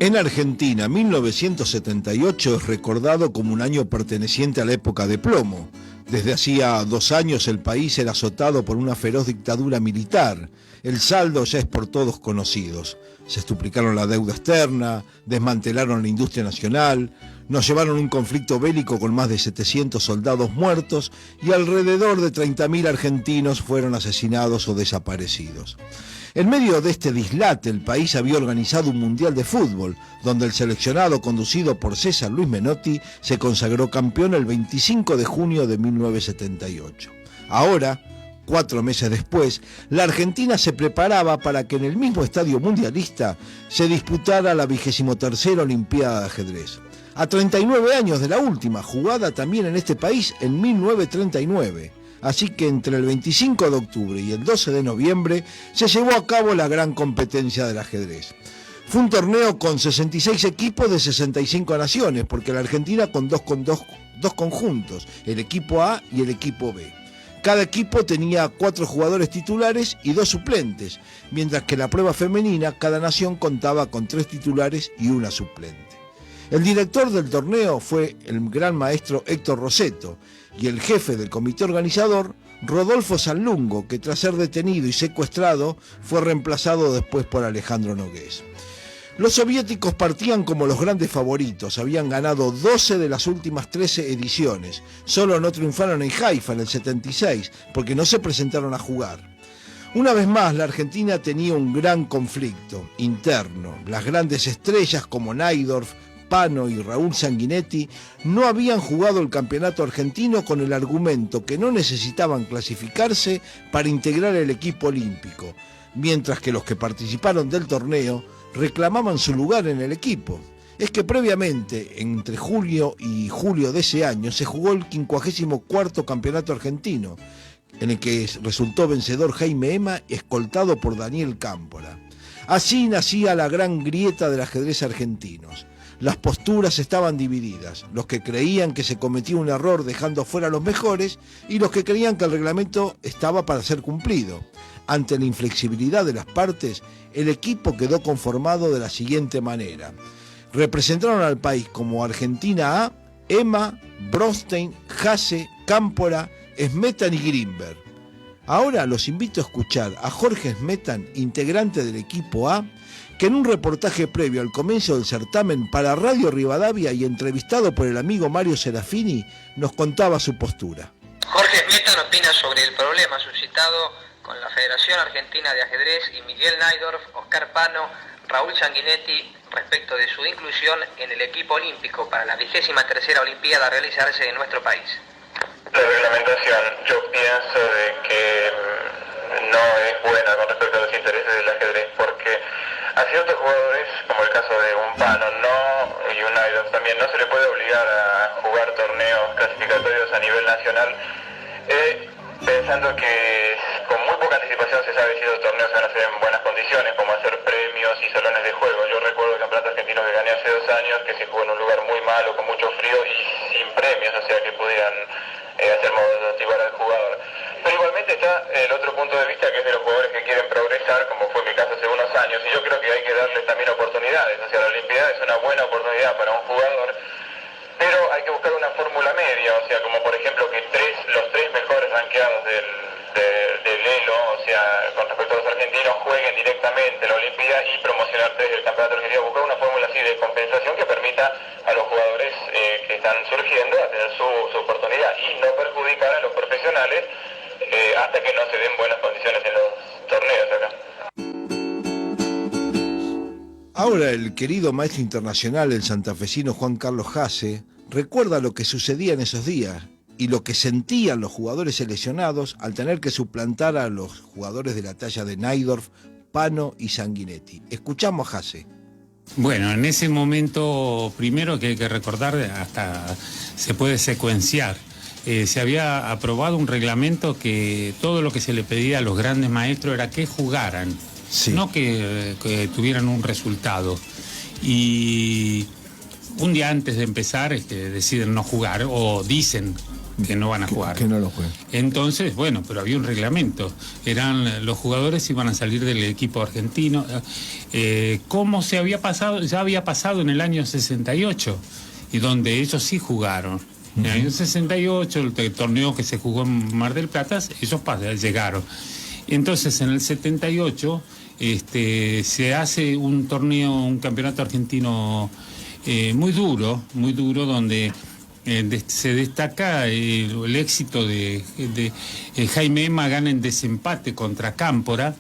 En Argentina, 1978 es recordado como un año perteneciente a la época de plomo. Desde hacía 2 años el país era azotado por una feroz dictadura militar. El saldo ya es por todos conocidos. Se duplicaron la deuda externa, desmantelaron la industria nacional, nos llevaron un conflicto bélico con más de 700 soldados muertos y alrededor de 30.000 argentinos fueron asesinados o desaparecidos. En medio de este dislate, el país había organizado un mundial de fútbol, donde el seleccionado conducido por César Luis Menotti se consagró campeón el 25 de junio de 1978. Ahora, 4 meses después, la Argentina se preparaba para que en el mismo estadio mundialista se disputara la 23ª Olimpiada de Ajedrez. A 39 años de la última, jugada también en este país en 1939. Así que entre el 25 de octubre y el 12 de noviembre se llevó a cabo la gran competencia del ajedrez. Fue un torneo con 66 equipos de 65 naciones, porque la Argentina con dos conjuntos, el equipo A y el equipo B. Cada equipo tenía 4 jugadores titulares y 2 suplentes, mientras que en la prueba femenina cada nación contaba con 3 titulares y 1 suplente. El director del torneo fue el gran maestro Héctor Rossetto y el jefe del comité organizador, Rodolfo Sanlungo, que tras ser detenido y secuestrado fue reemplazado después por Alejandro Nogués. Los soviéticos partían como los grandes favoritos, habían ganado 12 de las últimas 13 ediciones, solo no triunfaron en Haifa en el 76 porque no se presentaron a jugar. Una vez más, la Argentina tenía un gran conflicto interno. Las grandes estrellas como Naidorf, Pano y Raúl Sanguinetti no habían jugado el campeonato argentino con el argumento que no necesitaban clasificarse para integrar el equipo olímpico, mientras que los que participaron del torneo reclamaban su lugar en el equipo. Es que previamente, entre julio y julio de ese año, se jugó el 54º campeonato argentino, en el que resultó vencedor Jaime Ema, escoltado por Daniel Cámpora. Así nacía la gran grieta del ajedrez argentinos. Las posturas estaban divididas, los que creían que se cometía un error dejando fuera a los mejores y los que creían que el reglamento estaba para ser cumplido. Ante la inflexibilidad de las partes, el equipo quedó conformado de la siguiente manera. Representaron al país como Argentina A, Ema, Bronstein, Hasse, Cámpora, Smetan y Grimberg. Ahora los invito a escuchar a Jorge Smetan, integrante del equipo A, que en un reportaje previo al comienzo del certamen para Radio Rivadavia y entrevistado por el amigo Mario Serafini, nos contaba su postura. Jorge Smetan opina sobre el problema suscitado con la Federación Argentina de Ajedrez y Miguel Naidorf, Oscar Pano, Raúl Sanguinetti respecto de su inclusión en el equipo olímpico para la 23ª Olimpiada a realizarse en nuestro país. La reglamentación, yo pienso de que no es buena con respecto a los intereses del ajedrez, porque a ciertos jugadores, como el caso de un Pano y un Naidorf también, no se le puede obligar a jugar torneos clasificatorios a nivel nacional, pensando que con muy poca anticipación se sabe si los torneos van a ser en buenas condiciones, como hacer premios y salones de juego. Yo recuerdo el campeonato argentino que gané hace 2 años, que se jugó en un lugar muy malo, con mucho frío y sin premios, o sea que pudieran hacer motivar al jugador. Pero igualmente está el otro punto de vista, que es de los jugadores que quieren progresar, como fue mi caso hace unos años, y yo creo que hay que darles también oportunidades. O sea, la Olimpiada es una buena oportunidad para un jugador, pero hay que buscar una fórmula media, o sea, como por ejemplo que los tres mejores rankeados del ELO, o sea, con respecto a los argentinos, jueguen directamente la Olimpiada y promocionar desde el campeonato argentino, buscar una fórmula así de compensación que permita a los jugadores que están surgiendo a tener su oportunidad y no perjudicar a los profesionales hasta que no se den buenas condiciones en los torneos acá. Ahora el querido maestro internacional, el santafesino Juan Carlos Hasse, recuerda lo que sucedía en esos días y lo que sentían los jugadores seleccionados al tener que suplantar a los jugadores de la talla de Naidorf, Pano y Sanguinetti. Escuchamos a Hasse. Bueno, en ese momento, primero que hay que recordar, hasta se puede secuenciar. Se había aprobado un reglamento que todo lo que se le pedía a los grandes maestros era que jugaran, sí, no que tuvieran un resultado. Y un día antes de empezar deciden no jugar, o dicen que no van a jugar. Que no lo jueguen. Entonces, bueno, pero había un reglamento. Los jugadores iban a salir del equipo argentino. ¿Cómo se había pasado? Ya había pasado en el año 68, y donde ellos sí jugaron. En el año 68, el torneo que se jugó en Mar del Plata, ellos llegaron. Entonces, en el 78, se hace un torneo, un campeonato argentino muy duro, donde se destaca el éxito de Jaime Emma. Gana en desempate contra Cámpora,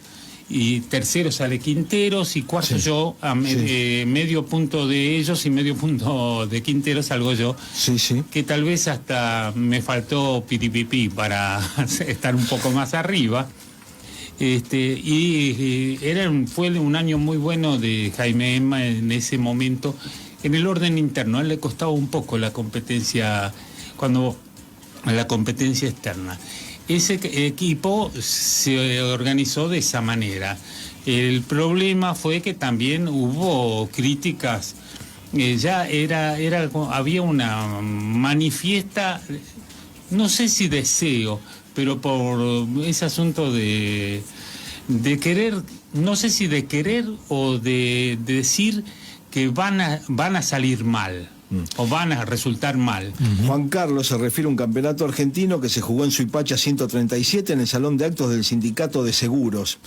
y tercero sale Quinteros, y cuarto yo, medio punto de ellos y medio punto de Quinteros salgo yo, que tal vez hasta me faltó piripipí para estar un poco más arriba. Fue un año muy bueno de Jaime Emma en ese momento. En el orden interno, a él le costaba un poco la competencia externa. Ese equipo se organizó de esa manera. El problema fue que también hubo críticas. Había una manifiesta, no sé si deseo, pero por ese asunto de querer, no sé si de querer o de decir que van a salir mal. O van a resultar mal. Juan Carlos se refiere a un campeonato argentino que se jugó en Suipacha 137 en el Salón de Actos del Sindicato de Seguros.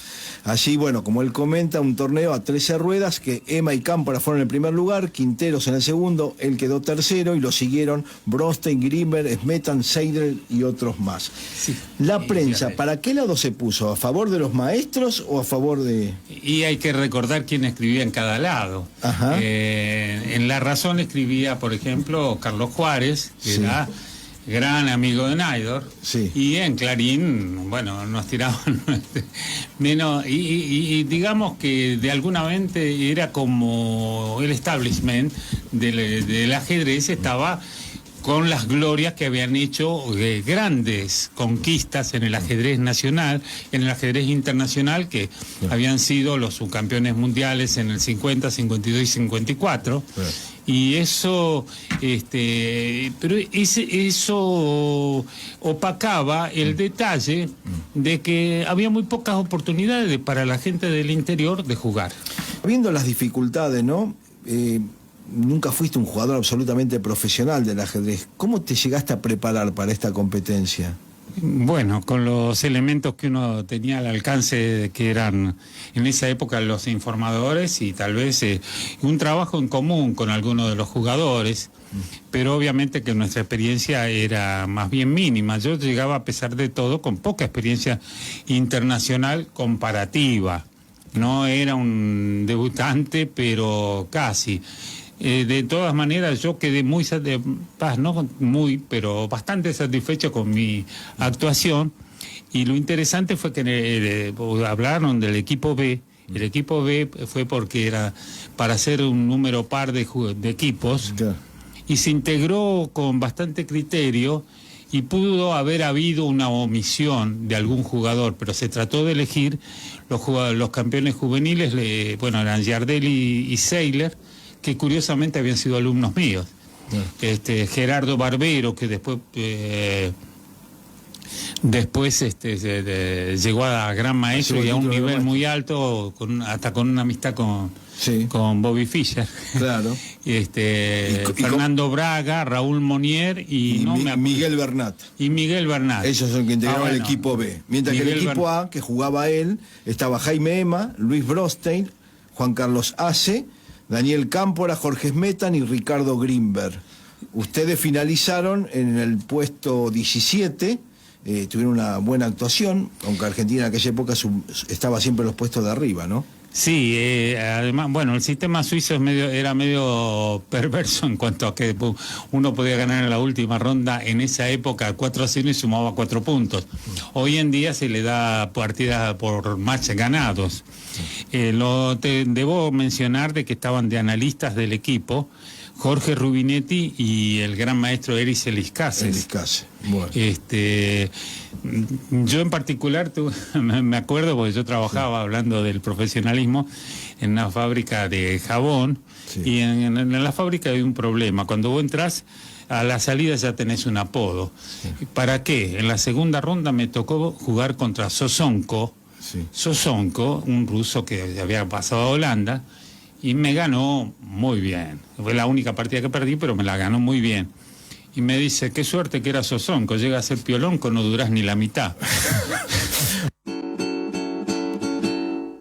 Allí, bueno, como él comenta, un torneo a 13 ruedas, que Emma y Cámpora fueron en el primer lugar, Quinteros en el segundo, él quedó tercero, y lo siguieron Brostein, Grimber, Smetan, Seidel y otros más. Sí. La prensa, ¿para qué lado se puso? ¿A favor de los maestros o a favor de...? Y hay que recordar quién escribía en cada lado. En La Razón escribía, por ejemplo, Carlos Juárez, que era gran amigo de Naidor, y en Clarín, bueno, nos tiraban menos, y digamos que de alguna mente era como el establishment del ajedrez estaba con las glorias que habían hecho grandes conquistas en el ajedrez nacional, en el ajedrez internacional, que habían sido los subcampeones mundiales en el 50, 52 y 54. Y eso, pero eso opacaba el detalle de que había muy pocas oportunidades para la gente del interior de jugar. Viendo las dificultades, ¿no? Nunca fuiste un jugador absolutamente profesional del ajedrez. ¿Cómo te llegaste a preparar para esta competencia? Bueno, con los elementos que uno tenía al alcance, que eran en esa época los informadores, y tal vez un trabajo en común con algunos de los jugadores, pero obviamente que nuestra experiencia era más bien mínima. Yo llegaba, a pesar de todo, con poca experiencia internacional comparativa. No era un debutante, pero casi. De todas maneras, yo quedé pero bastante satisfecho con mi actuación, y lo interesante fue que hablaron del equipo B. El equipo B fue porque era para hacer un número par de equipos, y se integró con bastante criterio, y pudo haber habido una omisión de algún jugador, pero se trató de elegir los campeones juveniles, eran Giardelli y Seiler, que curiosamente habían sido alumnos míos. Gerardo Barbero, que después llegó a gran maestro y a un nivel muy alto, hasta con una amistad con Bobby Fischer. Claro. Fernando Braga, Raúl Monier y Miguel Bernat. Y Miguel Bernat. Ellos son los que integraban el equipo B. Mientras que el equipo A, que jugaba él, estaba Jaime Emma, Luis Brostein, Juan Carlos Ace, Daniel Cámpora, Jorge Smetan y Ricardo Grimber. Ustedes finalizaron en el puesto 17, tuvieron una buena actuación, aunque Argentina en aquella época estaba siempre en los puestos de arriba, ¿no? Sí, además, el sistema suizo era medio perverso en cuanto a que uno podía ganar en la última ronda en esa época 4-0 y sumaba 4 puntos. Hoy en día se le da partida por match ganados. Debo mencionar de que estaban de analistas del equipo Jorge Rubinetti y el gran maestro Eris Eliscases. Bueno. Yo en particular me acuerdo, porque yo trabajaba, hablando del profesionalismo, en una fábrica de jabón, y en la fábrica hay un problema. Cuando vos entras, a la salida ya tenés un apodo. ¿Para qué? En la segunda ronda me tocó jugar contra Sosonko, Sosonko, un ruso que había pasado a Holanda, y me ganó muy bien. Fue la única partida que perdí, pero me la ganó muy bien. Y me dice, qué suerte que era Sosonko, llega a ser Piolonco, no durás ni la mitad.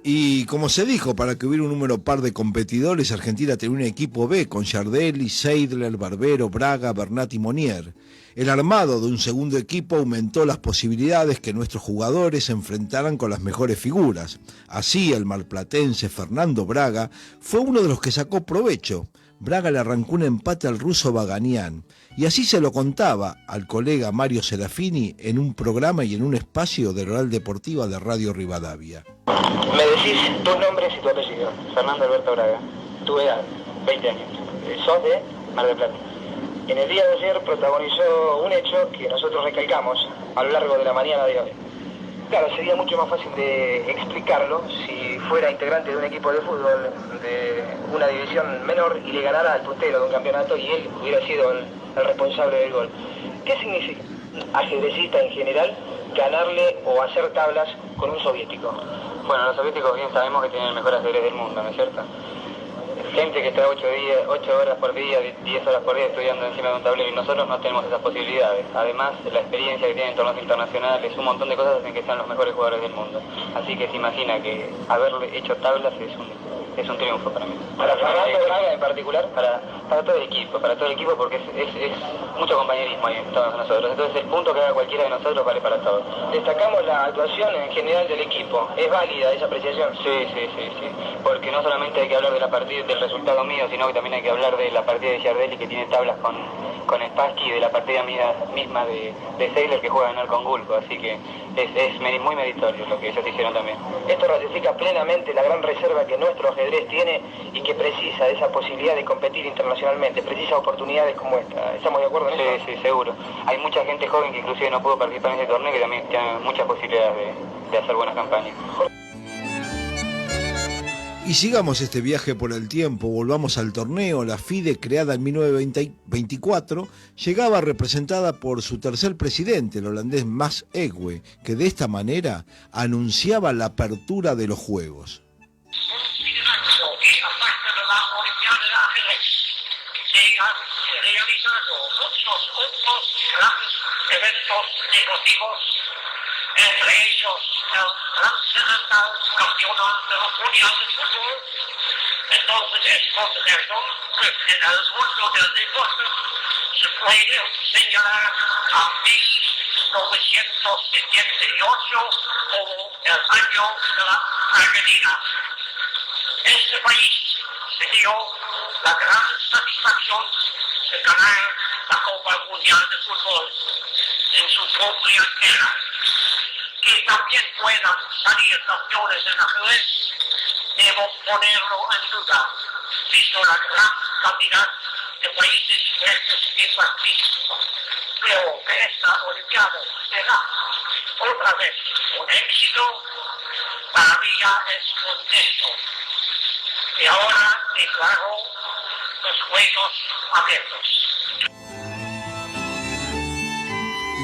Y como se dijo, para que hubiera un número par de competidores, Argentina tenía un equipo B con Yardelli, Seidler, Barbero, Braga, Bernat y Monier. El armado de un segundo equipo aumentó las posibilidades que nuestros jugadores se enfrentaran con las mejores figuras. Así, el marplatense Fernando Braga fue uno de los que sacó provecho. Braga le arrancó un empate al ruso Baganián. Y así se lo contaba al colega Mario Serafini en un programa y en un espacio de Oral Deportiva de Radio Rivadavia. Me decís tus nombres y tu apellido. Fernando Alberto Braga. Tu edad, 20 años. Sos de Mar del Plata. En el día de ayer protagonizó un hecho que nosotros recalcamos a lo largo de la mañana de hoy. Claro, sería mucho más fácil de explicarlo si fuera integrante de un equipo de fútbol de una división menor y le ganara al puntero de un campeonato y él hubiera sido el responsable del gol. ¿Qué significa ajedrecista en general ganarle o hacer tablas con un soviético? Bueno, los soviéticos bien sabemos que tienen el mejor ajedrez del mundo, ¿no es cierto? Gente que está 8 horas por día, 10 horas por día estudiando encima de un tablero y nosotros no tenemos esas posibilidades. Además, la experiencia que tienen en torneos internacionales, un montón de cosas hacen que sean los mejores jugadores del mundo. Así que se imagina que haberle hecho tablas es un triunfo para mí. ¿Para Fernando Braga en particular? Para todo el equipo porque es mucho compañerismo ahí en todos nosotros. Entonces el punto que haga cualquiera de nosotros vale para todos. Destacamos la actuación en general del equipo. ¿Es válida esa apreciación? Sí. Porque no solamente hay que hablar de la partida, del resultado mío, sino que también hay que hablar de la partida de Yardelli que tiene tablas con Spassky y de la partida misma de Seidler que juega en con Gulko. Así que es muy meritorio lo que ellos hicieron también. Esto ratifica plenamente la gran reserva que nuestro ajedrez tiene y que precisa de esa posibilidad de competir internacionalmente, precisa oportunidades como esta. ¿Estamos de acuerdo en eso? Sí, seguro. Hay mucha gente joven que inclusive no pudo participar en ese torneo que también tiene muchas posibilidades de hacer buenas campañas. Y sigamos este viaje por el tiempo, volvamos al torneo. La FIDE, creada en 1924, llegaba representada por su tercer presidente, el holandés Max Egwe, que de esta manera anunciaba la apertura de los Juegos. Entre ellos el trascendental campeonato mundial de fútbol. Entonces es con razón que en el mundo del deporte se puede señalar a 1978 como el año de la Argentina. Este país se dio la gran satisfacción de ganar la Copa Mundial de Fútbol en su propia tierra. Que también puedan salir campeones en ajedrez, debo ponerlo en duda, visto la gran cantidad de países diversos que participan. Creo que esta Olimpiada será otra vez un éxito, para mí ya es un hecho. Y ahora declaro los Juegos abiertos.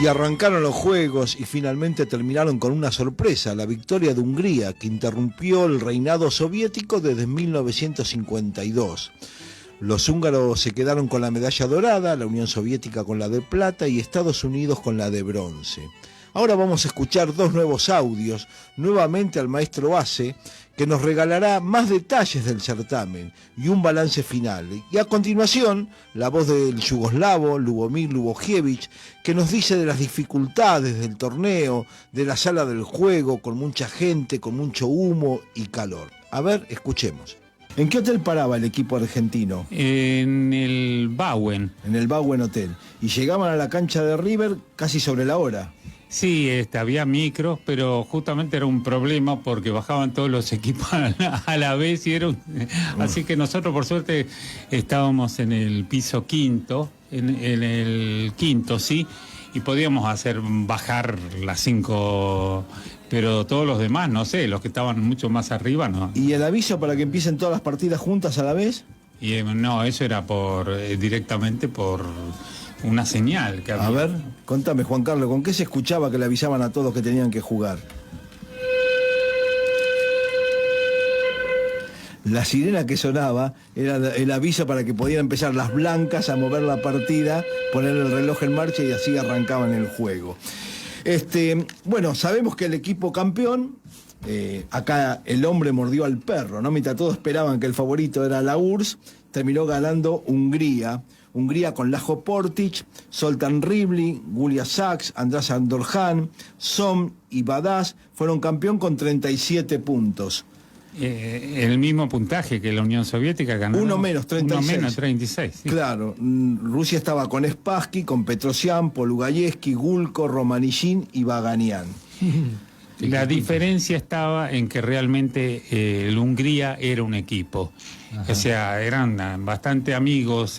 Y arrancaron los Juegos y finalmente terminaron con una sorpresa, la victoria de Hungría, que interrumpió el reinado soviético desde 1952. Los húngaros se quedaron con la medalla dorada, la Unión Soviética con la de plata y Estados Unidos con la de bronce. Ahora vamos a escuchar dos nuevos audios, nuevamente al maestro Ace, que nos regalará más detalles del certamen y un balance final. Y a continuación, la voz del yugoslavo Lubomir Lubojevic, que nos dice de las dificultades del torneo, de la sala del juego, con mucha gente, con mucho humo y calor. A ver, escuchemos. ¿En qué hotel paraba el equipo argentino? En el Bauen. En el Bauen Hotel. Y llegaban a la cancha de River casi sobre la hora. Sí, había micros, pero justamente era un problema porque bajaban todos los equipos a la vez y era así que nosotros por suerte estábamos en el piso quinto, en el quinto, sí, y podíamos hacer bajar las 5, pero todos los demás, no sé, los que estaban mucho más arriba, no. ¿Y el aviso para que empiecen todas las partidas juntas a la vez? Y no, eso era directamente por una señal que había. A ver, contame, Juan Carlos, ¿con qué se escuchaba que le avisaban a todos que tenían que jugar? La sirena que sonaba era el aviso para que podían empezar las blancas a mover la partida, poner el reloj en marcha y así arrancaban el juego. Bueno, sabemos que el equipo campeón, acá el hombre mordió al perro, ¿no? Mientras todos esperaban que el favorito era la URSS, terminó ganando Hungría con Lajo Portic, Zoltán Ribli, Julia Sachs, András Andorjan, Som y Badás fueron campeón con 37 puntos. El mismo puntaje que la Unión Soviética ganó. Uno menos, 36. Uno menos, 36. Sí. Claro, Rusia estaba con Spassky, con Petrosian, Polugayevsky, Gulko, Romanillin y Baganian. La diferencia estaba en que realmente el Hungría era un equipo. Ajá. O sea, eran bastante amigos,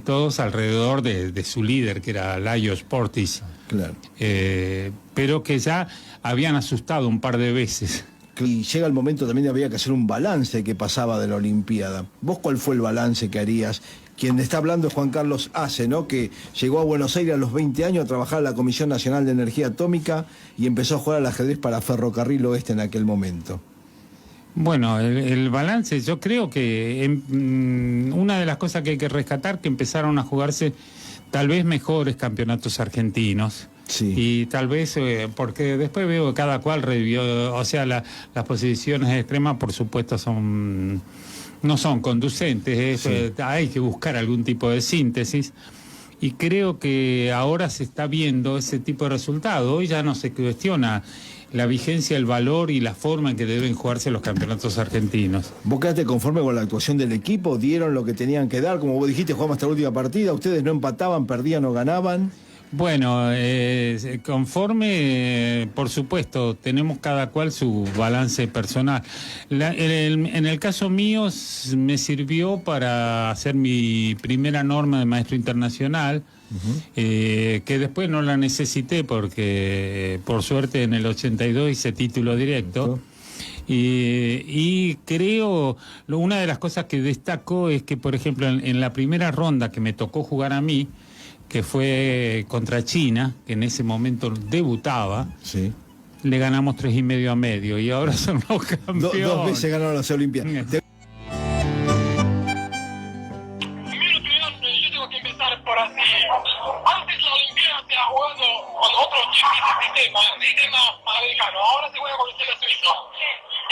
todos alrededor de su líder, que era Lajos Portis. Claro. Pero que ya habían asustado un par de veces. Y llega el momento también había que hacer un balance que pasaba de la Olimpiada. ¿Vos cuál fue el balance que harías? Quien está hablando es Juan Carlos Ace, ¿no? Que llegó a Buenos Aires a los 20 años a trabajar en la Comisión Nacional de Energía Atómica y empezó a jugar al ajedrez para Ferrocarril Oeste en aquel momento. Bueno, el balance, yo creo que una de las cosas que hay que rescatar, que empezaron a jugarse tal vez mejores campeonatos argentinos. Sí. Y tal vez, porque después veo que cada cual revivió, o sea, las posiciones extremas, por supuesto, no son conducentes, sí. Hay que buscar algún tipo de síntesis, y creo que ahora se está viendo ese tipo de resultado. Hoy ya no se cuestiona la vigencia, el valor y la forma en que deben jugarse los campeonatos argentinos. ¿Vos quedaste conforme con la actuación del equipo? ¿Dieron lo que tenían que dar? Como vos dijiste, jugamos hasta la última partida, ustedes no empataban, perdían o ganaban. Bueno, conforme, por supuesto, tenemos cada cual su balance personal. En el caso mío me sirvió para hacer mi primera norma de maestro internacional, que después no la necesité porque, por suerte, en el 82 hice título directo. Y creo, una de las cosas que destaco es que, por ejemplo, en la primera ronda que me tocó jugar a mí, que fue contra China, que en ese momento debutaba, sí. Le ganamos 3,5-1/2 y ahora son los campeones. Dos veces ganaron las Olimpiadas. Primero yo tengo que empezar por así. Antes la Olimpiada se ha jugado con otro sistema americano, ahora se juega con el sistema suizo.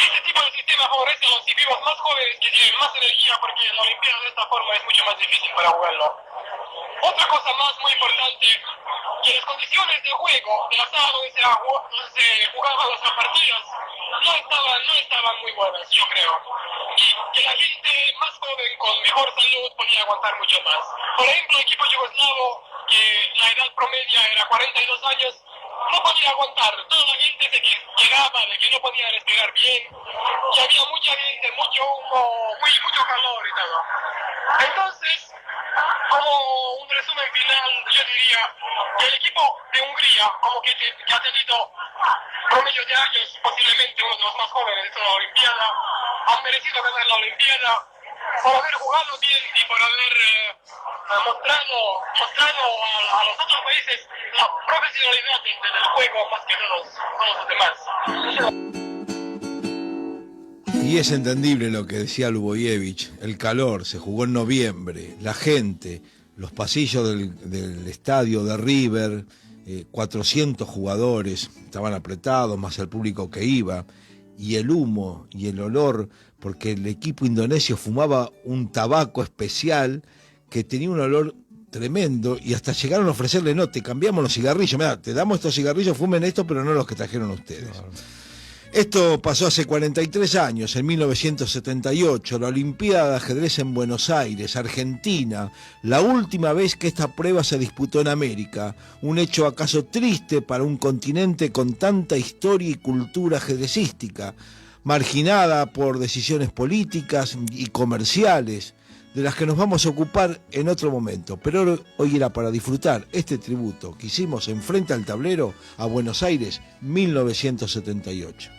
Este tipo de sistema favorece a los individuos más jóvenes que tienen más energía, porque la Olimpiada de esta forma es mucho más difícil para jugarlo. Otra cosa más muy importante, que las condiciones de juego de la sala donde se jugaban las partidas no estaban muy buenas, yo creo. Y que la gente más joven con mejor salud podía aguantar mucho más. Por ejemplo, el equipo yugoslavo, que la edad promedia era 42 años, no podía aguantar. Toda la gente se quejaba de que no podía respirar bien, que había mucha gente, mucho humo, mucho calor y todo. Entonces, como un resumen final, yo diría que el equipo de Hungría, como que ha tenido promedio de años, posiblemente uno de los más jóvenes de la Olimpiada, han merecido ganar la Olimpiada por haber jugado bien y por haber mostrado a los otros países la profesionalidad del juego más que todos los demás. Y es entendible lo que decía Lubojevich, el calor, se jugó en noviembre, la gente, los pasillos del estadio de River, 400 jugadores, estaban apretados, más el público que iba, y el humo y el olor, porque el equipo indonesio fumaba un tabaco especial que tenía un olor tremendo, y hasta llegaron a ofrecerle, no, te cambiamos los cigarrillos, mirá, te damos estos cigarrillos, fumen estos, pero no los que trajeron ustedes. Claro. Esto pasó hace 43 años, en 1978, la Olimpiada de Ajedrez en Buenos Aires, Argentina, la última vez que esta prueba se disputó en América, un hecho acaso triste para un continente con tanta historia y cultura ajedrecística, marginada por decisiones políticas y comerciales, de las que nos vamos a ocupar en otro momento, pero hoy era para disfrutar este tributo que hicimos en Frente al Tablero a Buenos Aires 1978.